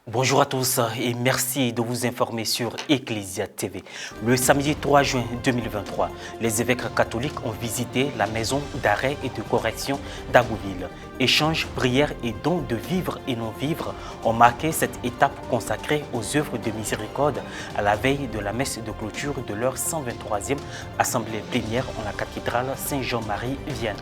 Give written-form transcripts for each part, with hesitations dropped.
Bonjour à tous et merci de vous informer sur Ecclesia TV. Le samedi 3 juin 2023, les évêques catholiques ont visité la maison d'arrêt et de correction d'Agouville. Échanges, prières et dons de vivres et non-vivres ont marqué cette étape consacrée aux œuvres de miséricorde à la veille de la messe de clôture de leur 123e assemblée plénière en la cathédrale Saint-Jean-Marie-Vianney.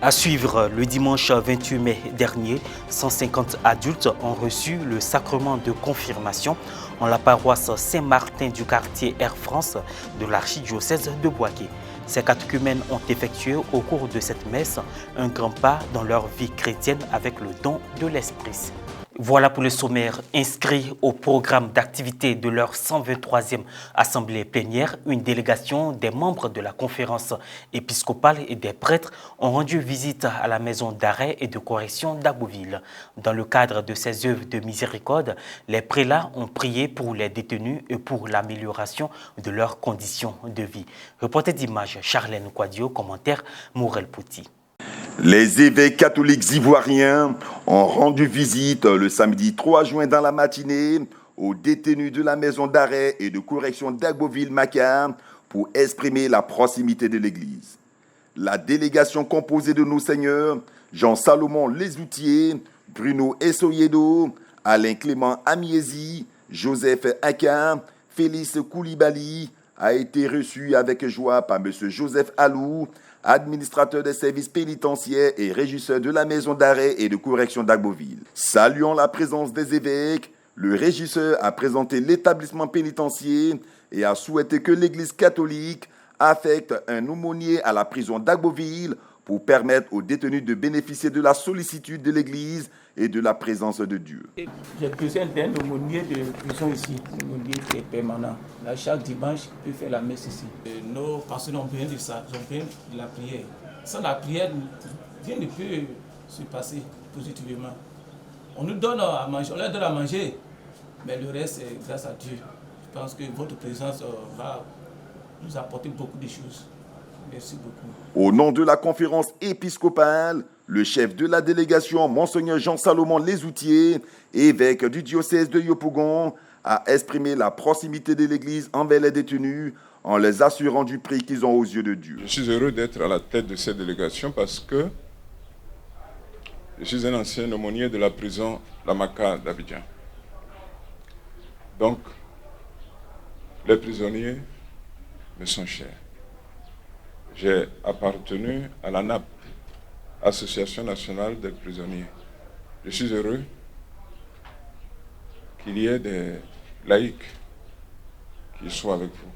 À suivre, le dimanche 28 mai dernier, 150 adultes ont reçu le sacrement de confirmation en la paroisse Saint-Martin du quartier Air France de l'archidiocèse de Bouaké. Ces catéchumènes ont effectué au cours de cette messe un grand pas dans leur vie chrétienne avec le don de l'Esprit Saint. Voilà pour le sommaire. Inscrit au programme d'activité de leur 123e assemblée plénière, une délégation des membres de la conférence épiscopale et des prêtres ont rendu visite à la maison d'arrêt et de correction d'Agouville. Dans le cadre de ces œuvres de miséricorde, les prélats ont prié pour les détenus et pour l'amélioration de leurs conditions de vie. Reporter d'image, Charlène Quadio, commentaire Morel Pouty. Les évêques catholiques ivoiriens ont rendu visite le samedi 3 juin dans la matinée aux détenus de la maison d'arrêt et de correction d'Agboville-Maca pour exprimer la proximité de l'Église. La délégation composée de nos seigneurs Jean-Salomon Lesoutier, Bruno Essoyedo, Alain Clément Amiezi, Joseph Aka, Félix Koulibaly a été reçue avec joie par M. Joseph Alou, administrateur des services pénitentiaires et régisseur de la maison d'arrêt et de correction d'Agboville. Saluant la présence des évêques, le régisseur a présenté l'établissement pénitentiaire et a souhaité que l'Église catholique affecte un aumônier à la prison d'Agboville pour permettre aux détenus de bénéficier de la sollicitude de l'Église et de la présence de Dieu. J'ai besoin d'un aumônier de prison ici, un aumônier qui est permanent. Là, chaque dimanche, il peut faire la messe ici. Nos pasteurs ont besoin de ça, ils ont besoin de la prière. Sans la prière, rien ne peut se passer positivement. On nous donne à manger, on leur donne à manger, mais le reste, c'est grâce à Dieu. Je pense que votre présence va nous apporter beaucoup de choses. Merci beaucoup. Au nom de la conférence épiscopale, le chef de la délégation, Monseigneur Jean-Salomon Lesoutier, évêque du diocèse de Yopougon, a exprimé la proximité de l'Église envers les détenus en les assurant du prix qu'ils ont aux yeux de Dieu. Je suis heureux d'être à la tête de cette délégation parce que je suis un ancien aumônier de la prison Lamaka d'Abidjan. Donc, les prisonniers me sont chers. J'ai appartenu à la NAP, Association nationale des prisonniers. Je suis heureux qu'il y ait des laïcs qui soient avec vous.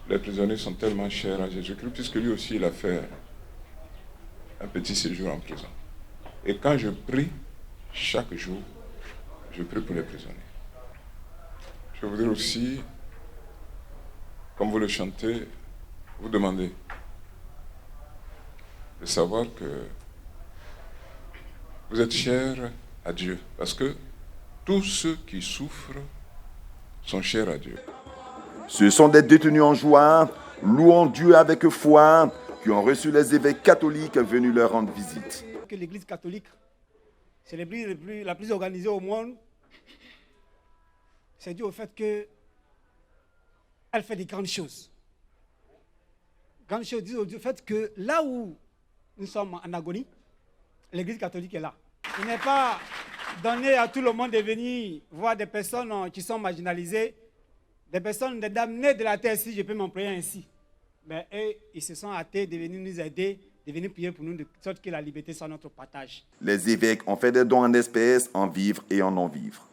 Les prisonniers sont tellement chers à Jésus-Christ, puisque lui aussi, il a fait un petit séjour en prison. Et quand je prie, chaque jour, je prie pour les prisonniers. Je voudrais aussi, comme vous le chantez, vous demander de savoir que vous êtes chers à Dieu, parce que tous ceux qui souffrent sont chers à Dieu. Ce sont des détenus en joie, louant Dieu avec foi, qui ont reçu les évêques catholiques venus leur rendre visite. Que l'Église catholique, c'est l'église la plus organisée au monde. C'est dû au fait qu'elle fait des grandes choses. Grandes choses dû au fait que là où nous sommes en agonie, l'Église catholique est là. Il n'est pas donné à tout le monde de venir voir des personnes qui sont marginalisées, des personnes, des damnés de la terre, si je peux m'employer ainsi. Mais eux, ils se sont hâtés de venir nous aider, de venir prier pour nous, de sorte que la liberté soit notre partage. Les évêques ont fait des dons en espèces, en vivres et en non-vivres.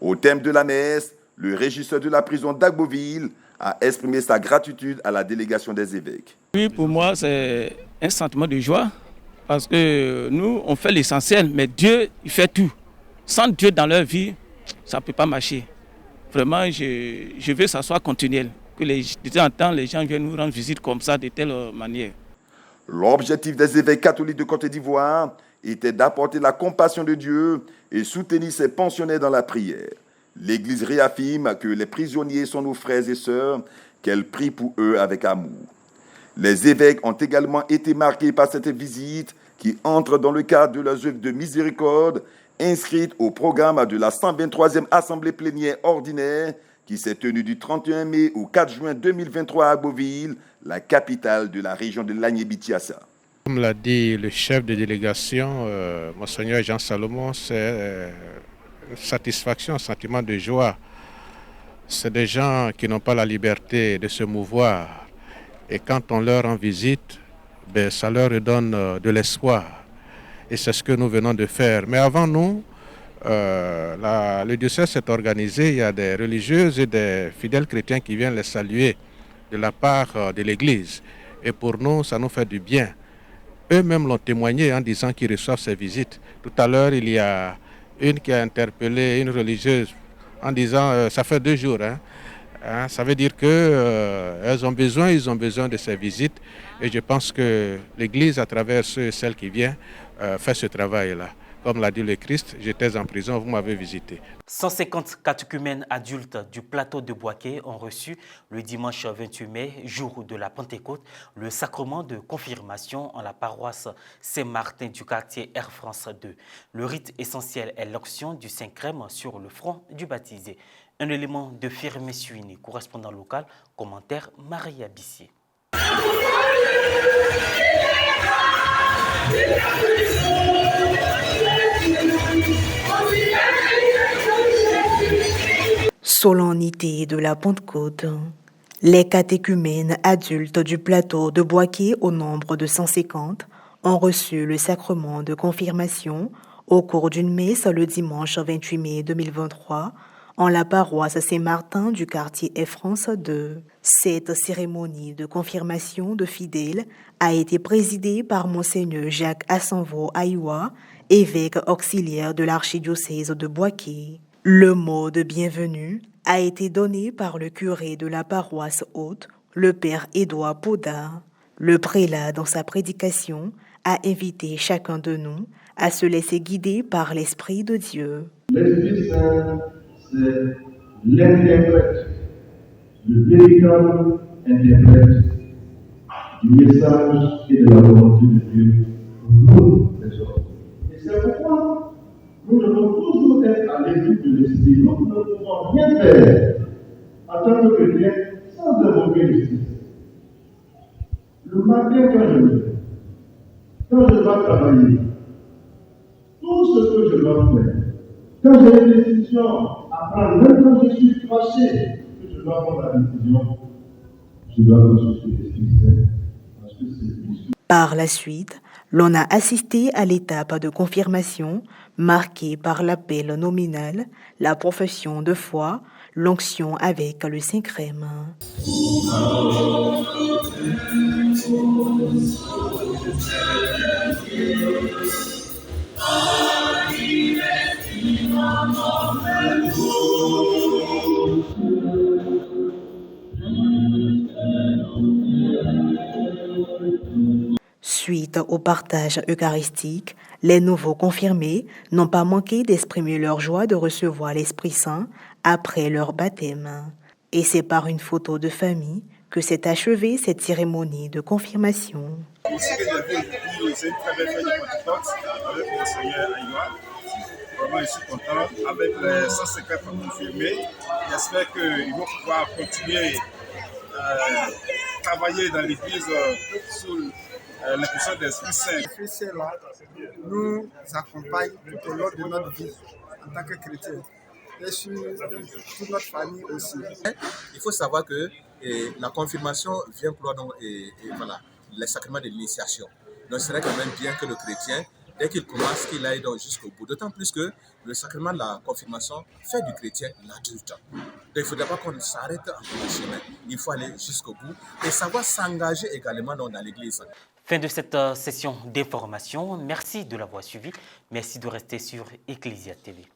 Au thème de la messe, le régisseur de la prison d'Agboville a exprimé sa gratitude à la délégation des évêques. Oui, pour moi, c'est un sentiment de joie, parce que nous, on fait l'essentiel, mais Dieu, il fait tout. Sans Dieu dans leur vie, ça ne peut pas marcher. Vraiment, je veux que ça soit continuel, que de temps en temps, les gens viennent nous rendre visite comme ça, de telle manière. L'objectif des évêques catholiques de Côte d'Ivoire était d'apporter la compassion de Dieu et soutenir ses pensionnaires dans la prière. L'Église réaffirme que les prisonniers sont nos frères et sœurs, qu'elle prie pour eux avec amour. Les évêques ont également été marqués par cette visite qui entre dans le cadre de leurs œuvres de miséricorde inscrite au programme de la 123e Assemblée plénière ordinaire qui s'est tenue du 31 mai au 4 juin 2023 à Agboville, la capitale de la région de l'Agné-Bichiassa. Comme l'a dit le chef de délégation, Monseigneur Jean Salomon, c'est une satisfaction, un sentiment de joie. C'est des gens qui n'ont pas la liberté de se mouvoir. Et quand on leur rend visite, ça leur donne de l'espoir. Et c'est ce que nous venons de faire. Mais avant nous, le diocèse s'est organisé. Il y a des religieuses et des fidèles chrétiens qui viennent les saluer de la part de l'Église. Et pour nous, ça nous fait du bien. Eux-mêmes l'ont témoigné en disant qu'ils reçoivent ces visites. Tout à l'heure, il y a une qui a interpellé une religieuse en disant ça fait 2 jours. Ça veut dire qu'ils ont besoin de ces visites. Et je pense que l'Église, à travers ceux et celles qui viennent, fait ce travail-là. Comme l'a dit le Christ, j'étais en prison, vous m'avez visité. 150 catéchumènes adultes du plateau de Boaké ont reçu le dimanche 28 mai, jour de la Pentecôte, le sacrement de confirmation en la paroisse Saint-Martin du quartier Air France 2. Le rite essentiel est l'onction du Saint-Crème sur le front du baptisé. Un élément de Firmé Suini, correspondant local, commentaire Maria Bissier. Solennité de la Pentecôte. Les catéchumènes adultes du plateau de Boaké, au nombre de 150, ont reçu le sacrement de confirmation au cours d'une messe le dimanche 28 mai 2023 en la paroisse Saint-Martin du quartier Air France 2. Cette cérémonie de confirmation de fidèles a été présidée par Monseigneur Jacques Assanvo Aïwa, évêque auxiliaire de l'archidiocèse de Boaké. Le mot de bienvenue a été donné par le curé de la paroisse haute, le père Édouard Poda. Le prélat, dans sa prédication, a invité chacun de nous à se laisser guider par l'Esprit de Dieu. L'Esprit Saint, c'est l'interprète, le véritable interprète du message et de la volonté de Dieu pour nous, les hommes. Et c'est pourquoi nous devons toujours être à l'écoute de l'Esprit. Nous ne pouvons rien faire en tant que chrétien sans invoquer l'Esprit. Le matin, quand je dois travailler, tout ce que je dois faire, quand j'ai une décision à prendre, même quand je suis fâché, que je dois prendre la décision, je dois consulter l'Esprit Saint, parce que c'est lui. Par la suite, l'on a assisté à l'étape de confirmation marquée par l'appel nominal, la profession de foi, l'onction avec le Saint-Crème. Suite au partage eucharistique, les nouveaux confirmés n'ont pas manqué d'exprimer leur joie de recevoir l'Esprit Saint après leur baptême. Et c'est par une photo de famille que s'est achevée cette cérémonie de confirmation. Ici que j'ai vu, c'est une très belle fête de Pentecôte avec Monseigneur Aïwa. Vraiment, je suis content. Avec les 150 confirmés, j'espère qu'ils vont pouvoir continuer à travailler dans l'église sous l'impression de l'Esprit Saint. L'Esprit Saint là, nous accompagne tout au long de notre vie en tant que chrétiens. Et sur toute notre famille aussi. Il faut savoir que la confirmation vient clore voilà, les sacrements de l'initiation. Donc, ce serait quand même bien que le chrétien, dès qu'il commence, qu'il aille jusqu'au bout. D'autant plus que le sacrement de la confirmation fait du chrétien l'adulte. Donc, il ne faudrait pas qu'on s'arrête en cours de chemin. Il faut aller jusqu'au bout et savoir s'engager également dans l'église. Fin de cette session d'information. Merci de l'avoir suivi. Merci de rester sur Ecclesia TV.